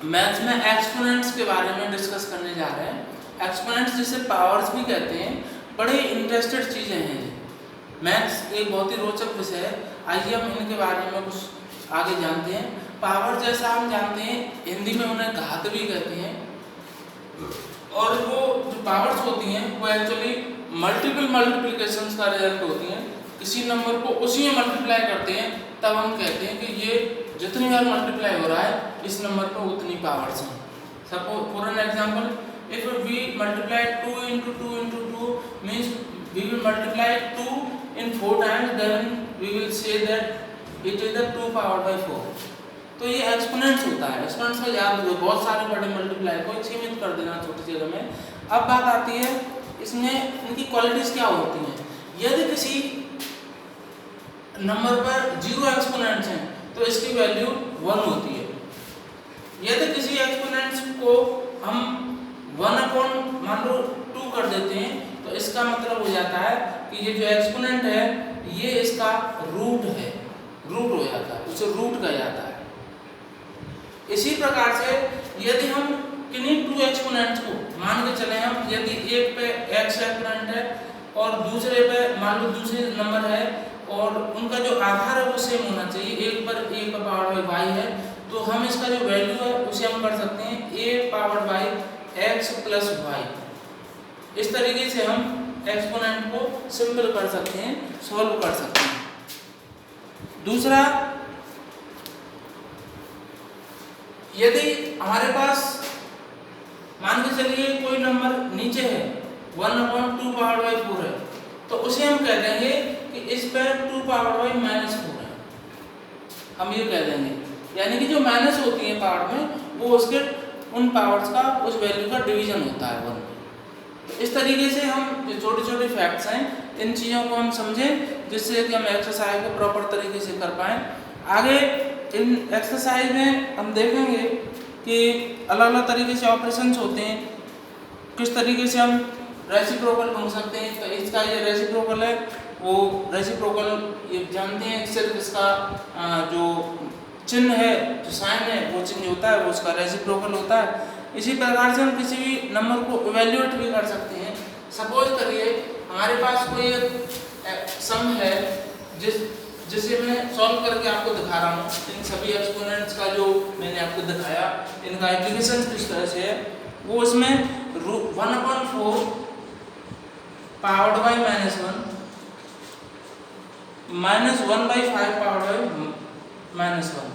Maths में exponents के बारे में डिस्कस करने जा रहे हैं। एक्सपोनेंट्स जिसे पावर्स भी कहते हैं, बड़े इंटरेस्टेड चीज़ें हैं ये। मैथ्स एक बहुत ही रोचक विषय है। आइए हम इनके बारे में कुछ आगे जानते हैं। पावर जैसा हम जानते हैं, हिंदी में उन्हें घात भी कहते हैं, और वो जो पावर्स होती हैं वो एक्चुअली मल्टीपल मल्टीप्लिकेशंस का रिजल्ट होती हैं। किसी नंबर को उसी में मल्टीप्लाई करते हैं, तब हम कहते हैं कि ये जितनी बार मल्टीप्लाई हो रहा है इस नंबर पर उतनी पावर्स हैं। Suppose for an example, if we multiply 2 into 2 into 2 means we will multiply 2 in 4 times, then we will say that it is the 2 powered by 4। तो ये एक्सपोनेंट्स होता है। एक्सपोनेंट्स का याद रखो, बहुत सारे बड़े मल्टीप्लाई को सीमित कर देना छोटी जगह में। अब बात आती है इसमें इनकी क्वालिटीज क्या होती हैं। यदि किसी नंबर पर 0 एक्सपोनेंट्स हैं तो इसकी वैल्यू 1 होती है। यदि किसी एक्सपोनेंट्स को हम 1 मान लो 2 कर देते हैं तो इसका मतलब हो जाता है कि ये जो एक्सपोनेंट है ये इसका रूट है, रूट हो जाता है, उसे रूट कहा जाता है। इसी प्रकार से यदि हम किन्हीं 2 एक्सपोनेंट्स को मान के चले, हम यदि एक पे x एक्सपोनेंट है और दूसरे पे मान लो दूसरे नंबर है और उनका जो आधार है वो सेम होना चाहिए, एक पर a का पावर बाई y है, तो हम इसका जो वैल्यू है उसे हम कर सकते हैं a power by x plus y। इस तरीके से हम एक्सपोनेंट को सिंपल कर सकते हैं, सॉल्व कर सकते हैं। दूसरा, यदि हमारे पास मान के चलिए कोई नंबर नीचे है 1/2 पावर बाई 4 है, तो उसे हम कह देंगे कि इस पर 2 पावर बाई -4 है, हम ये कह देंगे। यानी कि जो माइनस होती है पावर में वो उसके उन पावर्स का उस वैल्यू का डिवीजन होता है 1। तो इस तरीके से हम जो छोटे छोटे फैक्ट्स हैं इन चीज़ों को हम समझें, जिससे कि हम एक्सरसाइज को प्रॉपर तरीके से कर पाएँ। आगे इन एक्सरसाइज में हम देखेंगे कि अलग अलग तरीके से ऑपरेशंस होते हैं, किस तरीके से हम रेसिप्रोकल ढूंढ सकते हैं। तो इसका ये रेसिप्रोकल है, वो रेसिप्रोकल ये जानते हैं, सिर्फ इसका जो चिन्ह है, जो साइन है, वो चिन्ह होता है वो उसका रेसिप्रोकल होता है। इसी प्रकार से हम किसी भी नंबर को इवेल्युएट भी कर सकते हैं। सपोज करिए हमारे पास कोई एक सम है जिसे मैं सॉल्व करके आपको दिखा रहा हूँ। इन सभी एक्सपोनेंट्स का जो मैंने आपको दिखाया, इनका एप्लीकेशन किस तरह से है, वो इसमें 1/4 powered by -1 -1/5 powered by -1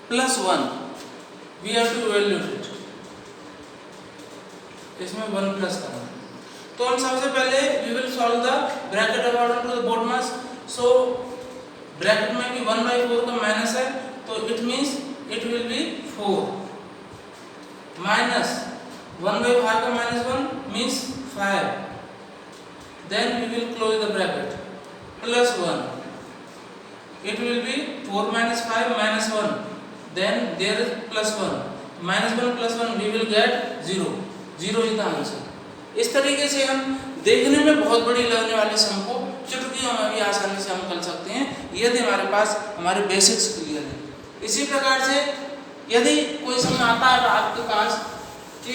plus 1, we have to evaluate it. इसमें 1 प्लस करना। तो हम सबसे पहले we will solve the bracket according to the BODMAS. So bracket में भी 1/4 का माइनस है, तो it means it will be 4 minus 1/5 का -1 means 5। Then we will close the bracket plus 1, it will be 4 - 5 -1, then there is plus 1, -1 + 1 we will get 0। 0 is the answer. इस तरीके से हम देखने में बहुत बड़ी लगने वाली सम को चुटकियों में भी आसानी से हम कर सकते हैं, यदि हमारे पास हमारे बेसिक्स क्लियर है। इसी प्रकार से यदि कोई सम आता है आपके पास कि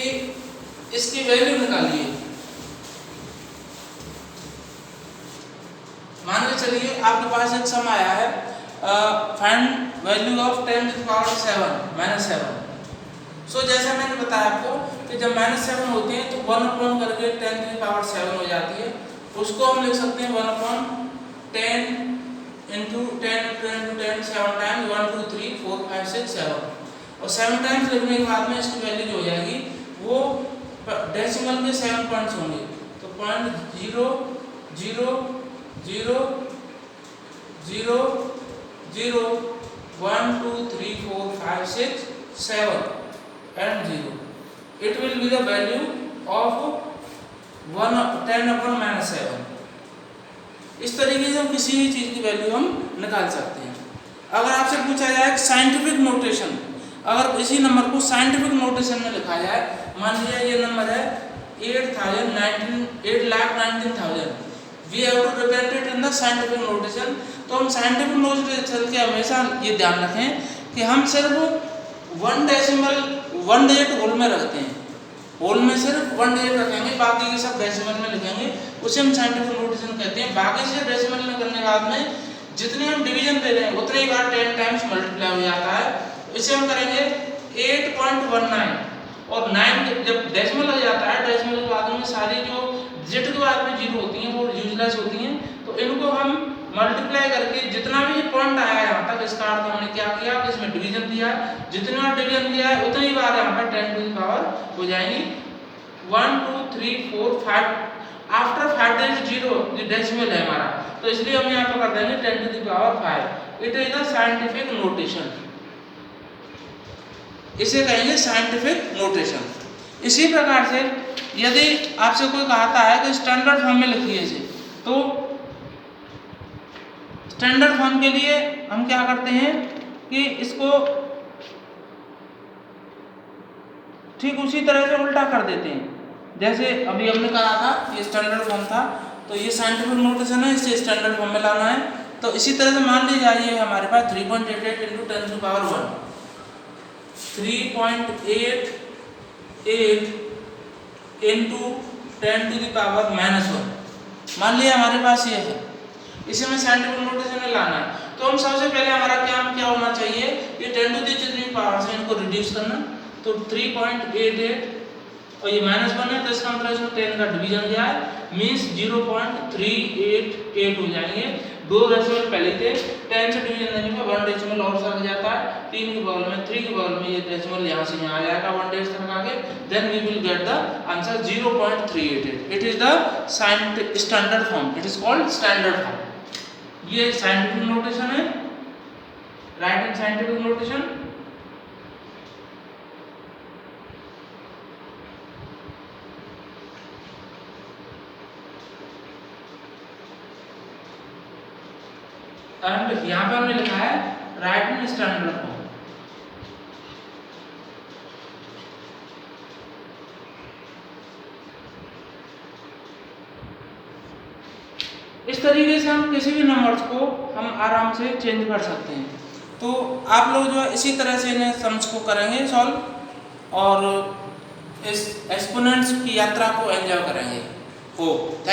इसकी वैल्यू निकालिए, मान के चलिए आपके पास एक सम आया है, फाइंड वैल्यू ऑफ 10⁻⁷ -7। सो जैसा मैंने बताया आपको कि जब -7 होते हैं तो 1 करके 10⁻⁷ हो जाती है। उसको हम लिख सकते हैं 1/10 × 10 × 10 7 टाइम्स 1 2 3 4 5 6 7, और 7 टाइम्स लिखने के बाद में इसकी वैल्यू जो हो जाएगी वो डेसिमल के 7 पॉइंट्स होंगे। तो 0.0 0 0 0 0 1 2 3 4 5 6 7 and 0, it will be the value of 10/-7। इस तरीके से हम किसी भी चीज़ की वैल्यू हम निकाल सकते हैं। अगर आपसे पूछा जाए साइंटिफिक नोटेशन, अगर इसी नंबर को साइंटिफिक नोटेशन में लिखा जाए, मान लीजिए ये नंबर है 8,19,000, we have to represent it in the scientific notation तो हम साइंटिफिक नोटेशन के हमेशा ये ध्यान रखें कि हम सिर्फ 1 डेसिमल 1 डिजिट होल में रखते हैं, होल में सिर्फ 1 डिजिट रखेंगे, बाकी के सब डेसिमल में लिखेंगे, उसे हम साइंटिफिक नोटेशन कहते हैं। बाकी से डेसिमल में करने के बाद में जितने हम डिवीजन दे रहे हैं उतने ही बार 10 टाइम्स मल्टीप्लाई हो जाता है। इसे हम करेंगे 8.19 और 9 जब डेसिमल हो जाता है, डेसिमल के बाद में सारी जो डिजिट के बाद में जीरो होती हैं वो यूजलेस होती हैं, तो इनको हम मल्टीप्लाई करके जितना भी पॉइंट आया यहाँ तक, इसका अर्थ हमने क्या किया कि इसमें डिवीजन दिया है, जितनी बार डिवीजन दिया है उतनी बार यहाँ पर 10 टू द पावर हो जाएंगी। 1 2 3 4 5 आफ्टर 5 देयर इज 0, ये डेसिमल है हमारा, तो इसलिए हम यहाँ पर कर देंगे 10 to the power 5। It is the scientific notation, इसे कहेंगे साइंटिफिक नोटेशन। इसी प्रकार से यदि आपसे कोई कहता है कि स्टैंडर्ड फॉर्म में लिखिए इसे, तो स्टैंडर्ड फॉर्म के लिए हम क्या करते हैं कि इसको ठीक उसी तरह से उल्टा कर देते हैं। जैसे अभी हमने कहा था ये स्टैंडर्ड फॉर्म था, तो ये साइंटिफिक नोटेशन है, इसे स्टैंडर्ड फॉर्म में लाना है। तो इसी तरह से मान लीजिए ये हमारे पास 3.88 × 10 to power 1, 3.88 × 10 to the power -1, मान लिया हमारे पास ये है, इसे हमें साइंटिफिक नोटेशन में लाना है। तो हम सबसे पहले हमारा क्या होना चाहिए, ये 10 टू द जितनी पावर से इनको रिड्यूस करना, तो 3.88 और ये -1 है, तो इसका मतलब इसमें 10 का डिवीजन क्या है, मींस 0.388 हो जाएंगे। 2 डेसिमल पहले थे, 10 से डिवीजन देने पर 1 डेसिमल और लग जाता है, 3 के बगल में 3 के बगल में ये डेसिमल यहाँ से यहाँ आ जाएगा 1 डेसिमल आगे, then we will get the answer 0.388। It is the standard form, it is called standard form. ये साइंटिफिक नोटेशन है, right and scientific notation. And यहाँ पे हमने लिखा है राइट एंड स्टैंडर्ड फॉर्म। इस तरीके से हम किसी भी नंबर्स को हम आराम से चेंज कर सकते हैं। तो आप लोग जो है इसी तरह से इन्हें सम्स को करेंगे सॉल्व, और इस एक्सपोनेंट्स की यात्रा को एंजॉय करेंगे। थैंक